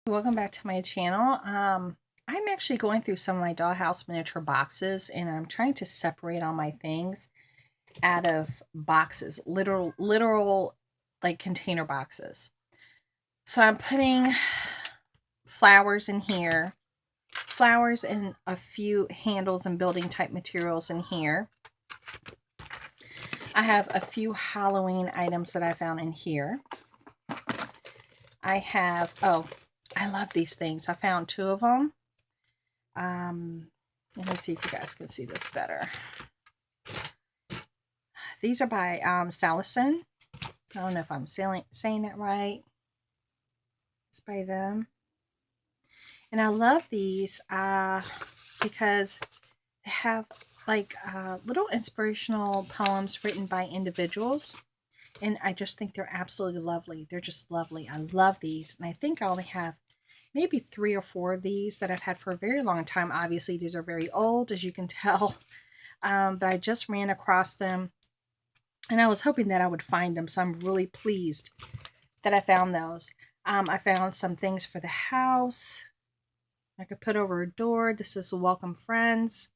Welcome back to my channel. I'm actually going through some of my Dollhouse miniature boxes, and I'm trying to separate all my things out of boxes, literal like container boxes. So I'm putting flowers in here, flowers and a few handles and building type materials in here. I have a few Halloween items that I found in here. I have, I love these things. I found two of them. Let me see if you guys can see this better. These are by Salison. I don't know if I'm saying that right. It's by them. And I love these because they have like little inspirational poems written by individuals. And I just think they're absolutely lovely. They're just lovely. I love these. And I think I only have maybe 3 or 4 of these that I've had for a very long time. Obviously, these are very old, as you can tell. But I just ran across them. And I was hoping that I would find them. So I'm really pleased that I found those. I found some things for the house. I could put over a door. This is Welcome Friends.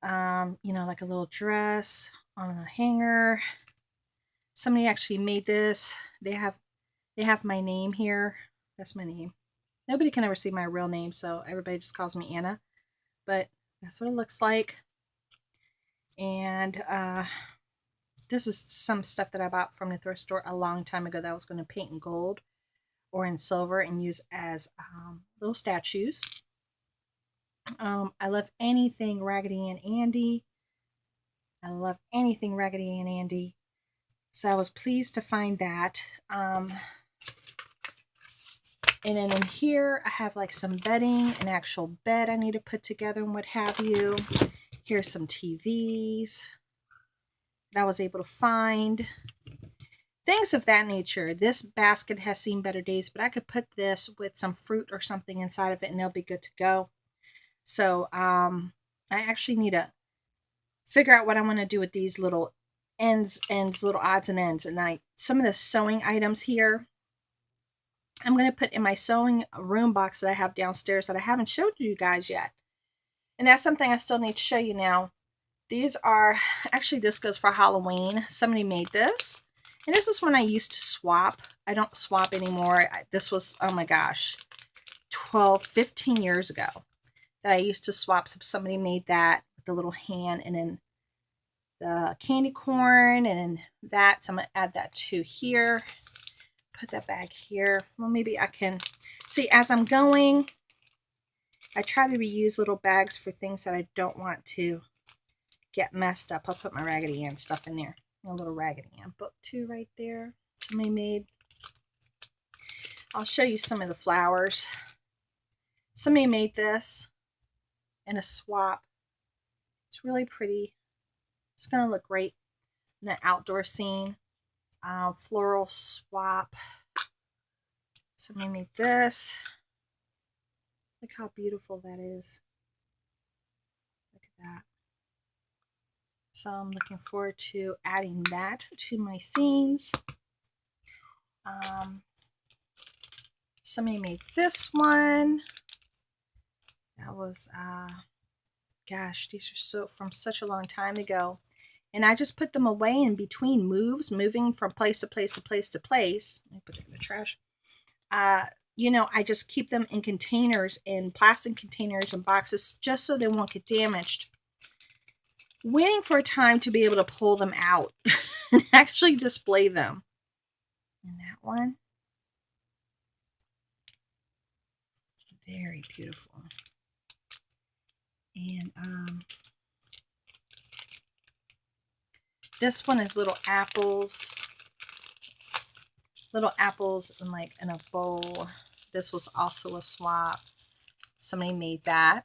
You know, like a little dress on a hanger. Somebody actually made this. They have my name here. That's my name. Nobody can ever see my real name, so everybody just calls me Anna. But that's what it looks like. And this is some stuff that I bought from the thrift store a long time ago that I was going to paint in gold or in silver and use as little statues. I love anything Raggedy and Andy. I love anything Raggedy and Andy. So I was pleased to find that. And then in here, I have like some bedding, an actual bed I need to put together and what have you. Here's some TVs that I was able to find. Things of that nature. This basket has seen better days, but I could put this with some fruit or something inside of it and they'll be good to go. So I actually need to figure out what I want to do with these little ends, little odds and ends. And some of the sewing items here, I'm going to put in my sewing room box that I have downstairs that I haven't showed you guys yet. And that's something I still need to show you now. These are, actually this goes for Halloween. Somebody made this. And this is when I used to swap. I don't swap anymore. This was, oh my gosh, 12, 15 years ago that I used to swap. So somebody made that with the little hand and then the candy corn and then that. So I'm going to add that to here. Put that bag here. Well, maybe I can see as I'm going. I try to reuse little bags for things that I don't want to get messed up. I'll put my Raggedy Ann stuff in there. A little Raggedy Ann book too right there. Somebody made. I'll show you some of the flowers. Somebody made this in a swap. It's really pretty. It's going to look great in the outdoor scene. Floral swap. Somebody made this. Look how beautiful that is. Look at that. So I'm looking forward to adding that to my scenes. Somebody made this one. That was, gosh, these are from such a long time ago. And I just put them away in between moves, moving from place to place to place to place. Let me put it in the trash. You know, I just keep them in containers, in plastic containers and boxes, just so they won't get damaged. Waiting for a time to be able to pull them out and actually display them. And that one. Very beautiful. And this one is little apples. Little apples in a bowl. This was also a swap. Somebody made that.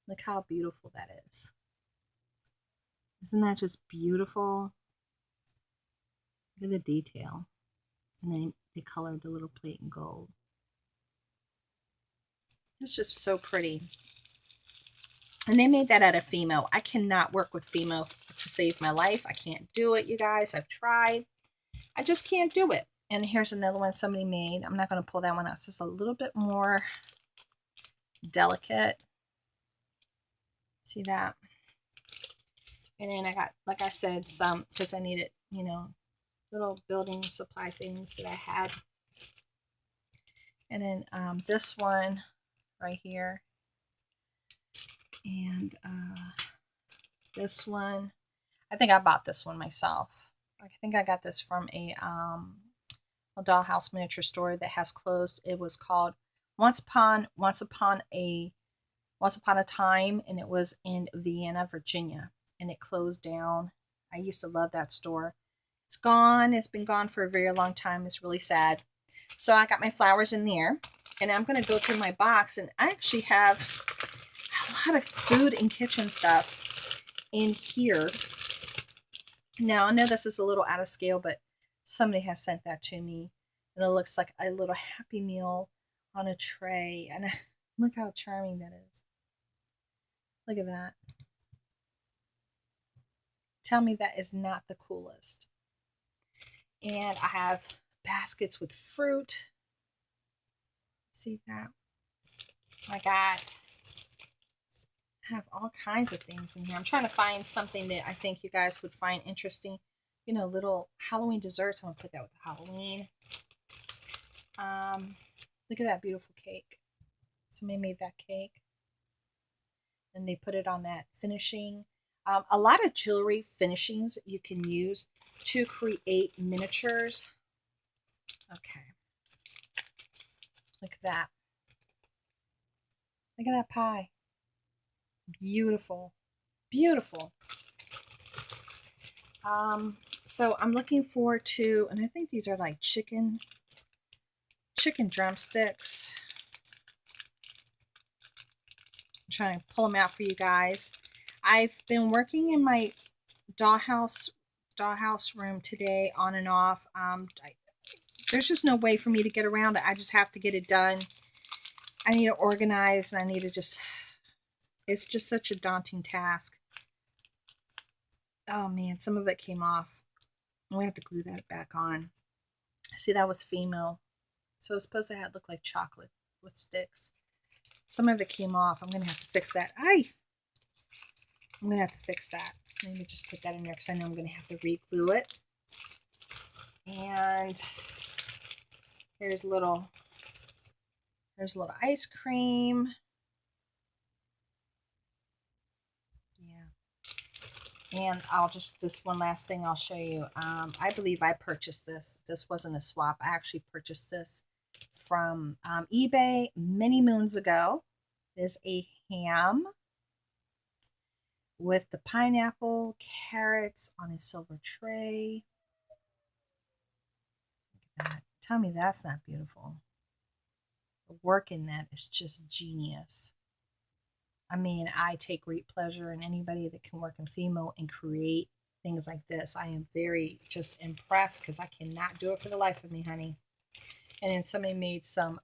Look how beautiful that is. Isn't that just beautiful? Look at the detail. And then they colored the little plate in gold. It's just so pretty. And they made that out of Fimo. I cannot work with Fimo to save my life. I can't do it, you guys. I've tried. I just can't do it. And here's another one somebody made. I'm not going to pull that one out. It's just a little bit more delicate. See that? And then I got, like I said, some, because I needed, you know, little building supply things that I had. And then this one right here. And this one. I think I bought this one myself. I think I got this from a Dollhouse miniature store that has closed. It was called Once Upon a Time, and it was in Vienna, Virginia, and it closed down. I used to love that store. It's gone. It's been gone for a very long time. It's really sad. So I got my flowers in there, and I'm going to go through my box, and I actually have a lot of food and kitchen stuff in here. Now, I know this is a little out of scale, but somebody has sent that to me, and it looks like a little Happy Meal on a tray, and look how charming that is. Look at that. Tell me that is not the coolest. And I have baskets with fruit. See that? My God. I have all kinds of things in here. I'm trying to find something that I think you guys would find interesting. You know, little Halloween desserts. I'm going to put that with the Halloween. Look at that beautiful cake. Somebody made that cake. And they put it on that finishing. A lot of jewelry finishings you can use to create miniatures. Okay. Look at that. Look at that pie. Beautiful. Beautiful. So I'm looking forward to, and I think these are like chicken drumsticks. I'm trying to pull them out for you guys. I've been working in my dollhouse room today on and off. There's just no way for me to get around it. I just have to get it done. I need to organize, and I need to just, it's just such a daunting task. Oh man, some of it came off. We have to glue that back on. See, that was female. So it was supposed to look like chocolate with sticks. Some of it came off. I'm going to have to fix that. I'm going to have to fix that. Let me just put that in there because I know I'm going to have to re-glue it. And here's a little ice cream. Yeah. And this one last thing I'll show you. I believe I purchased this. This wasn't a swap. I actually purchased this from eBay many moons ago. There's a ham with the pineapple, carrots on a silver tray. Look at that. Tell me that's not beautiful. The work in that is just genius. I mean, I take great pleasure in anybody that can work in Fimo and create things like this. I am very just impressed because I cannot do it for the life of me, honey. And then somebody made some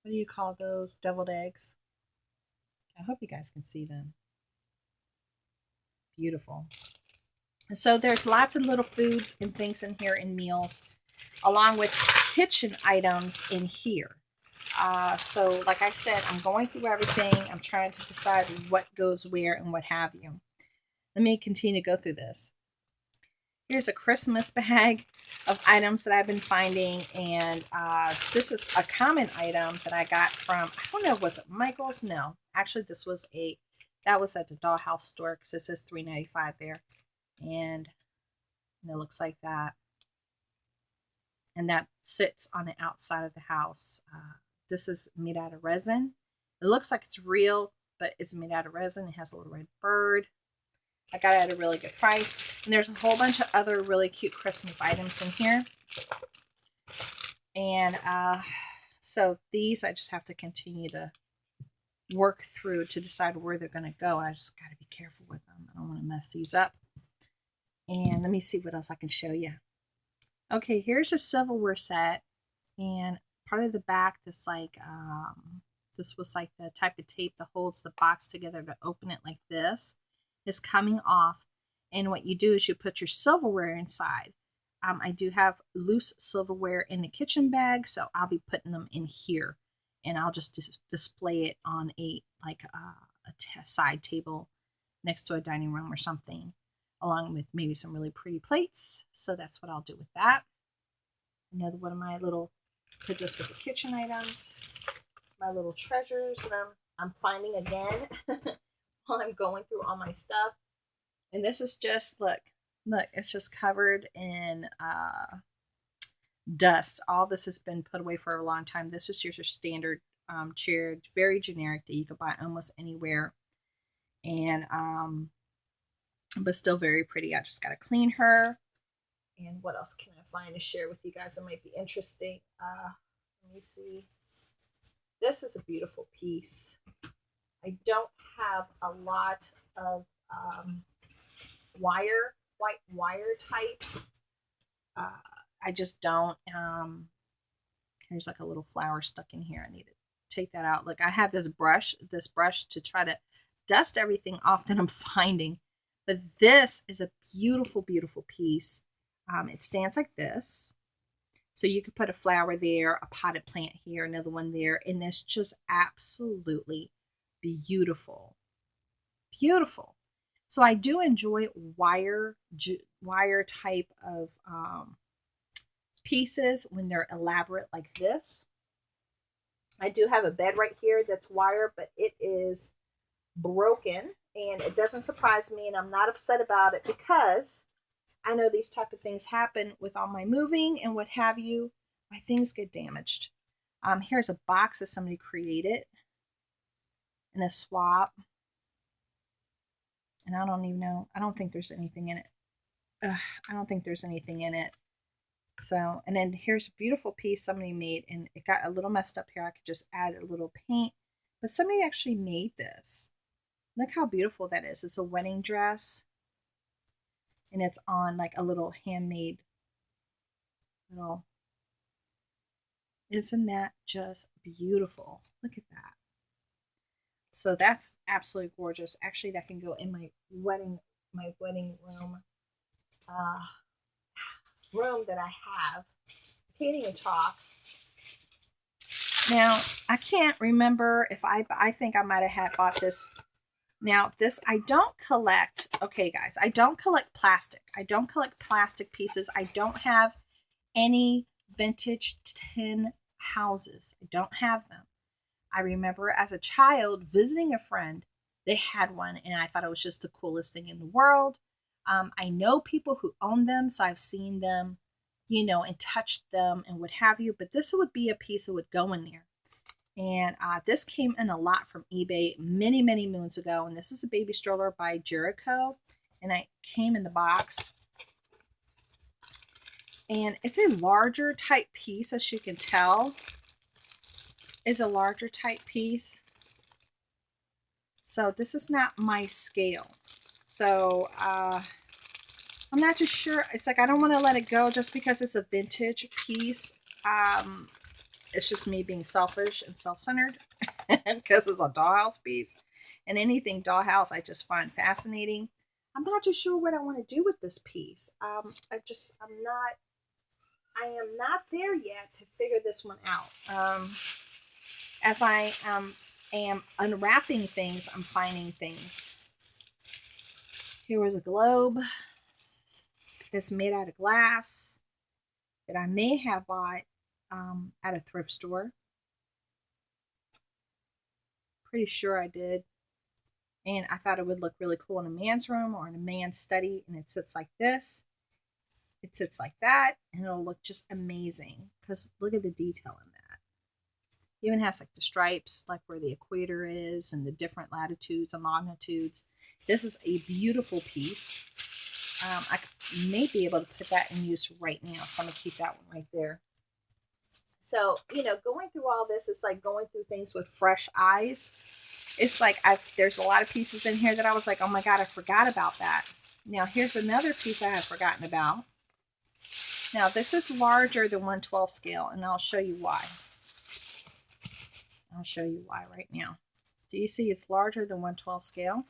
what do you call those? Deviled eggs. I hope you guys can see them. Beautiful. And so there's lots of little foods and things in here and meals, along with kitchen items in here. So like I said, I'm going through everything. I'm trying to decide what goes where and what have you. Let me continue to go through this. Here's a Christmas bag of items that I've been finding, and this is a common item that I got from, I don't know, was it Michael's? No, actually that was at the Dollhouse store because it says $3.95 there, and it looks like that, and that sits on the outside of the house. This is made out of resin. It looks like it's real, but it's made out of resin. It has a little red bird. I got it at a really good price. And there's a whole bunch of other really cute Christmas items in here. And so these I just have to continue to work through to decide where they're going to go. I just got to be careful with them. I don't want to mess these up. And let me see what else I can show you. Okay, here's a silverware set. And part of the back, this was like the type of tape that holds the box together to open it like this, is coming off, And what you do is you put your silverware inside. I do have loose silverware in the kitchen bag, so I'll be putting them in here, and I'll just display it on a side table next to a dining room or something, along with maybe some really pretty plates. So that's what I'll do with that. Another one of my little, put this with the kitchen items, my little treasures that I'm finding again while I'm going through all my stuff. And this is just, look, it's just covered in dust. All this has been put away for a long time. This is your standard chair, very generic, that you can buy almost anywhere. And but still very pretty. I just got to clean her. And what else can I find to share with you guys that might be interesting? Let me see. This is a beautiful piece. I don't have a lot of white wire type. I just don't. Here's like a little flower stuck in here. I need to take that out. Look, I have this brush to try to dust everything off that I'm finding. But this is a beautiful, beautiful piece. It stands like this. So you could put a flower there, a potted plant here, another one there, and it's just absolutely beautiful. Beautiful. So I do enjoy wire type of pieces when they're elaborate like this. I do have a bed right here that's wire, but it is broken, and it doesn't surprise me, and I'm not upset about it because I know these type of things happen with all my moving and what have you. My things get damaged. Here's a box that somebody created in a swap. And I don't even know. I don't think there's anything in it. I don't think there's anything in it. So, and then here's a beautiful piece somebody made, and it got a little messed up here. I could just add a little paint. But somebody actually made this. Look how beautiful that is. It's a wedding dress. And it's on like a little handmade little. Isn't that just beautiful? Look at that. So that's absolutely gorgeous. Actually, that can go in my wedding room. Room that I have. Can't even talk. Now, I can't remember if I think I might have bought this. Now, this, I don't collect, okay, guys, I don't collect plastic. I don't collect plastic pieces. I don't have any vintage tin houses. I don't have them. I remember as a child visiting a friend, they had one, and I thought it was just the coolest thing in the world. I know people who own them, so I've seen them, you know, and touched them and what have you, but this would be a piece that would go in there. And this came in a lot from eBay many, many moons ago. And this is a baby stroller by Jericho. And it came in the box. And it's a larger type piece, as you can tell. It's a larger type piece. So this is not my scale. So I'm not too sure. It's like I don't want to let it go just because it's a vintage piece. It's just me being selfish and self-centered because it's a dollhouse piece. And anything dollhouse I just find fascinating. I'm not too sure what I want to do with this piece. I am not there yet to figure this one out. As I am unwrapping things, I'm finding things. Here was a globe that's made out of glass that I may have bought at a thrift store. Pretty sure I did. And I thought it would look really cool in a man's room or in a man's study. And it sits like this. It sits like that. And it'll look just amazing. Because look at the detail in that. It even has like the stripes, like where the equator is and the different latitudes and longitudes. This is a beautiful piece. I may be able to put that in use right now. So I'm going to keep that one right there. So, you know, going through all this, it's like going through things with fresh eyes. It's like there's a lot of pieces in here that I was like, oh my God, I forgot about that. Now, here's another piece I have forgotten about. Now, this is larger than 1/12 scale, and I'll show you why. I'll show you why right now. Do you see it's larger than 1/12 scale?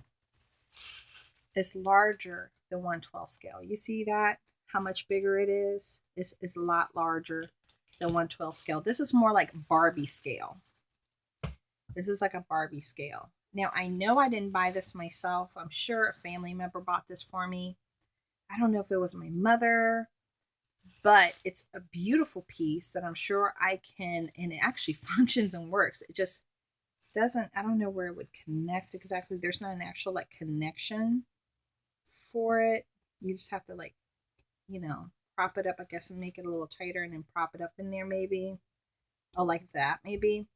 is larger than 1/12 scale. You see that? How much bigger it is? This is a lot larger than 1/12 scale. This is more like Barbie scale. This is like a Barbie scale. Now, I know I didn't buy this myself. I'm sure a family member bought this for me. I don't know if it was my mother, but it's a beautiful piece that I'm sure I can, and it actually functions and works. It just doesn't, I don't know where it would connect exactly. There's not an actual like connection for it. You just have to like, you know, prop it up, I guess, and make it a little tighter and then prop it up in there maybe. Oh, like that maybe.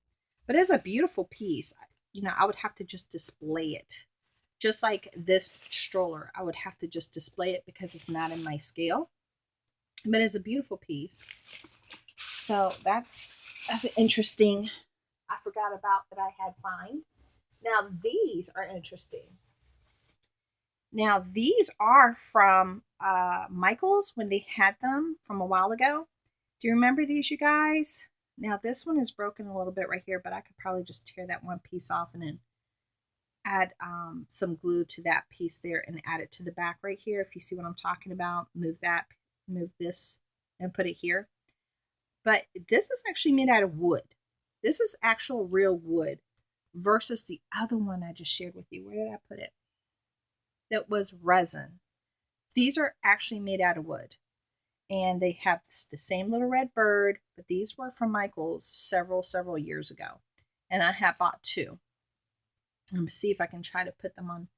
But it's a beautiful piece. You know, I would have to just display it. Just like this stroller, I would have to just display it because it's not in my scale. But it's a beautiful piece. So that's an interesting, I forgot about that I had find. Now these are interesting. Now these are from Michael's when they had them from a while ago. Do you remember these, you guys? Now this one is broken a little bit right here, but I could probably just tear that one piece off and then add some glue to that piece there and add it to the back right here. If you see what I'm talking about, move that, move this and put it here. But this is actually made out of wood. This is actual real wood versus the other one I just shared with you. Where did I put it? That was resin. These are actually made out of wood. And they have the same little red bird, but these were from Michael's several years ago. And I have bought two. I'm going to see if I can try to put them on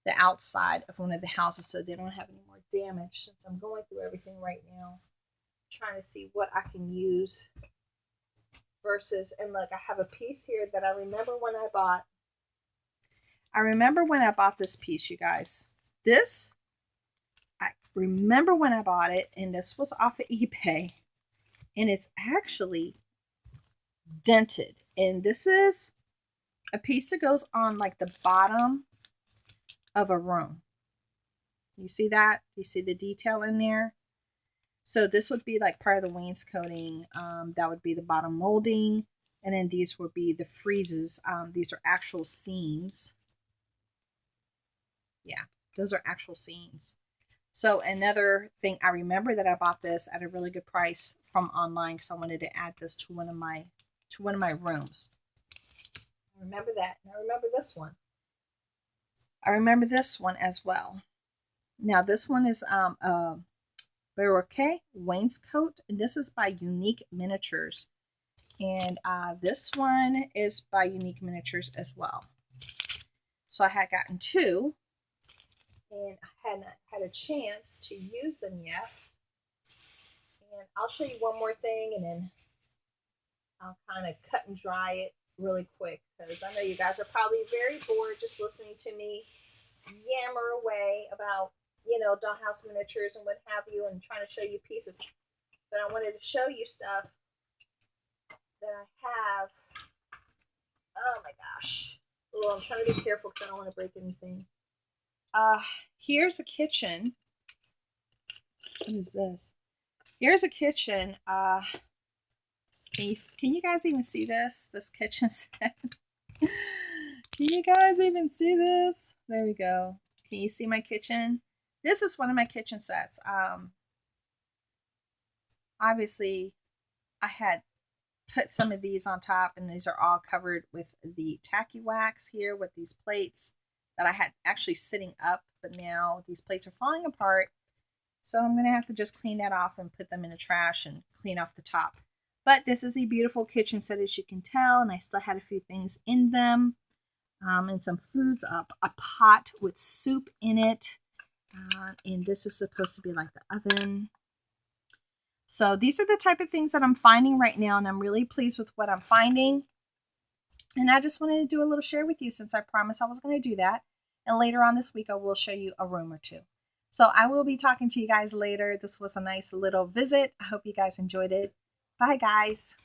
the outside of one of the houses so they don't have any more damage, since I'm going through everything right now. Trying to see what I can use versus, and look, I have a piece here that I remember when I bought. I remember when I bought this piece, you guys. This, I remember when I bought it, and this was off of eBay, and it's actually dented. And this is a piece that goes on like the bottom of a room. You see that? You see the detail in there? So this would be like part of the wainscoting. That would be the bottom molding. And then these would be the friezes. These are actual seams. Yeah, those are actual seams. So another thing, I remember that I bought this at a really good price from online because I wanted to add this to one of my rooms. I remember that. And I remember this one. I remember this one as well. Now this one is a Baroque wainscot, and this is by Unique Miniatures. And this one is by Unique Miniatures as well. So I had gotten two, and I hadn't had a chance to use them yet. And I'll show you one more thing, and then I'll kind of cut and dry it really quick, because I know you guys are probably very bored just listening to me yammer away about, you know, Dollhouse miniatures and what have you, and trying to show you pieces. But I wanted to show you stuff that I have. Oh my gosh. Oh, I'm trying to be careful because I don't want to break anything. Here's a kitchen. What is this? Here's a kitchen. Can you guys even see this? This kitchen set. Can you guys even see this? There we go. Can you see my kitchen? This is one of my kitchen sets. Obviously, I had put some of these on top, and these are all covered with the tacky wax here with these plates that I had actually sitting up, but now these plates are falling apart. So I'm going to have to just clean that off and put them in the trash and clean off the top. But this is a beautiful kitchen set, as you can tell, and I still had a few things in them. And some foods up, a pot with soup in it. And this is supposed to be like the oven. So these are the type of things that I'm finding right now, and I'm really pleased with what I'm finding. And I just wanted to do a little share with you, since I promised I was going to do that. And later on this week, I will show you a room or two. So I will be talking to you guys later. This was a nice little visit. I hope you guys enjoyed it. Bye, guys.